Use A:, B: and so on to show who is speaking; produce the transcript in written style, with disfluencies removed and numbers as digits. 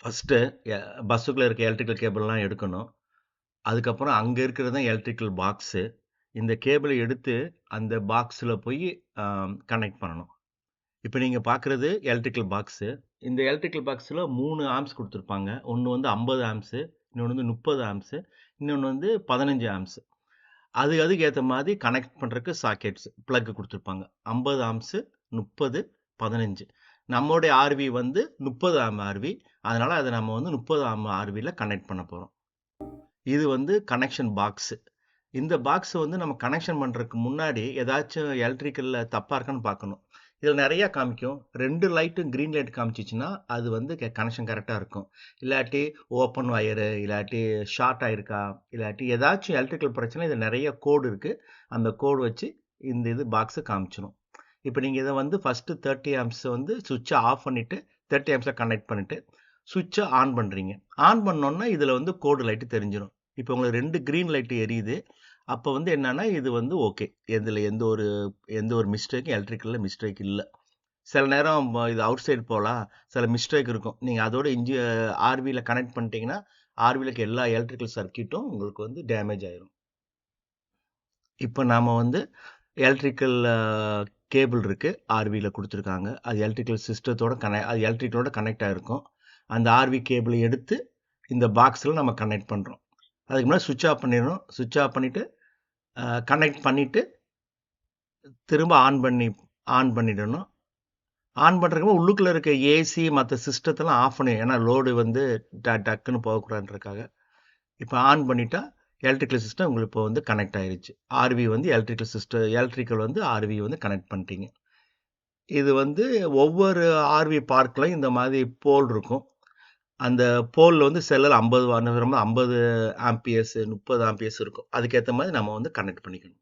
A: First பஸ்ஸுக்குள்ள இருக்க electrical கேபிள்லாம் எடுக்கணும். அதுக்கப்புறம் அங்க இருக்கிறது தான் எலக்ட்ரிக்கல் பாக்ஸு. இந்த கேபிள எடுத்து அந்த பாக்ஸ்ல போய் அ கனெக்ட் பண்ணணும். இப்ப நீங்க பார்க்குறது எலக்ட்ரிக்கல் பாக்ஸு. இந்த எலக்ட்ரிக்கல் பாக்ஸ்ல 3 ஆம்ப்ஸ் குடுத்துருப்பாங்க. ஒண்ணு வந்து 50 ஆம்ப்ஸு, இன்னொன்னு வந்து 30 ஆம்ப்ஸு, இன்னொன்னு வந்து 15 ஆம்ப்ஸு. அதுக்கு ஏத்த மாதிரி கனெக்ட் பண்றதுக்கு சாக்கெட்ஸ், பிளக் குடுத்துருப்பாங்க. 50 ஆம்ப்ஸு, 30, 15. நம்முடைய ஆர்வி வந்து 30 ஆம்ப் ஆர்வி. அதனால அத நம்ம வந்து 30 ஆம்ப் ஆர்வில கனெக்ட் பண்ண போறோம். இது வந்து கனெக்ஷன் பாக்ஸு. இந்த பாக்ஸ் வந்து நம்ம கனெக்ஷன் பண்றதுக்கு முன்னாடி ஏதாச்சும் எலக்ட்ரிக்கல்ல தப்பா இருக்கான்னு பார்க்கணும். இதுல நெறைய காமிக்கும். 2 லைட்டும் கிரீன் லைட் காமிச்சுச்சுன்னா, அது வந்து கனெக்ஷன் கரெக்ட்டா இருக்கும். இல்லாட்டி ஓப்பன் வயரு, இல்லாட்டி ஷார்ட் ஆயிருக்கா, இல்லாட்டி ஏதாச்சும் எலக்ட்ரிக்கல் பிரச்சனை இதுல நெறைய கோடு இருக்கு. அந்த கோடு வச்சு இந்த இது பாக்ஸ காமிச்சிரும். இப்ப நீங்க இத வந்து ஃபர்ஸ்ட் 30 ஆம்ப்ஸ் வந்து ஸ்விட்ச ஆஃப் பண்ணிட்டு 30 ஆம்ப்ஸ்ல கனெக்ட் பண்ணிட்டு ஸ்விட்ச ஆன் பண்றீங்க. ஆன் பண்ணோம்னா இதுல வந்து கோடு லைட் தெரிஞ்சிரும். இப்ப உங்களுக்கு 2 கிரீன் லைட் எரியுது. அப்ப வந்து என்னன்னா இது வந்து ஓகே. இதுல எந்த ஒரு மிஸ்டேக்கும் எலக்ட்ரிக்கல்ல மிஸ்டேக் இல்ல. சில நேரம் இது அவுட் சைடு போலாம். சில மிஸ்டேக் இருக்கும். நீங்க அதோட ஆர்வில கனெக்ட் பண்ணிட்டீங்கன்னா, ஆர்வில இருக்க எல்லா எலக்ட்ரிக்கல் சர்க்யூட்டும் உங்களுக்கு வந்து டேமேஜ் ஆயிரும். இப்ப நாம வந்து எலக்ட்ரிக்கல் கேபிள் இருக்கு. ஆர்வில குடுத்துருக்காங்க. அது எலக்ட்ரிக்கல் சிஸ்டத்தோட அது எலக்ட்ரிக்கலோட கனெக்ட் ஆயிருக்கும். அந்த ஆர்வி கேபிள எடுத்து இந்த பாக்ஸ்ல நம்ம கனெக்ட் பண்றோம். அதுக்கு முன்னாடி ஸ்விட்ச் ஆஃப் பண்ணிடணும். ஸ்விட்ச் ஆஃப் பண்ணிட்டு கனெக்ட் பண்ணிட்டு திரும்ப ஆன் பண்ணிடணும். ஆன் பண்றதுக்கு உள்ளுக்குள்ள இருக்க ஏசி மத்த சிஸ்டத்தெல்லாம் ஆஃப் பண்ணி ஏன்னா லோடு வந்து டக்குன்னு போகக்கூடாதுன்றதுக்காக. இப்போ ஆன் பண்ணிட்டா எலக்ட்ரிக்கல் சிஸ்டம் உங்களுக்கு இப்போ வந்து கனெக்ட் ஆயிருச்சு. ஆர்வி வந்து எலக்ட்ரிக்கல் வந்து ஆர்வி வந்து கனெக்ட் பண்ணிட்டீங்க. இது வந்து ஒவ்வொரு ஆர்வி பார்க்லயும் இந்த மாதிரி போல் இருக்கும். அந்த போல்ல வந்து செல்லர் 50 ஆம்பியர்ஸ் 30 ஆம்பியர்ஸ் இருக்கும். அதுக்கேத்த மாதிரி நம்ம வந்து கனெக்ட் பண்ணிக்கணும்.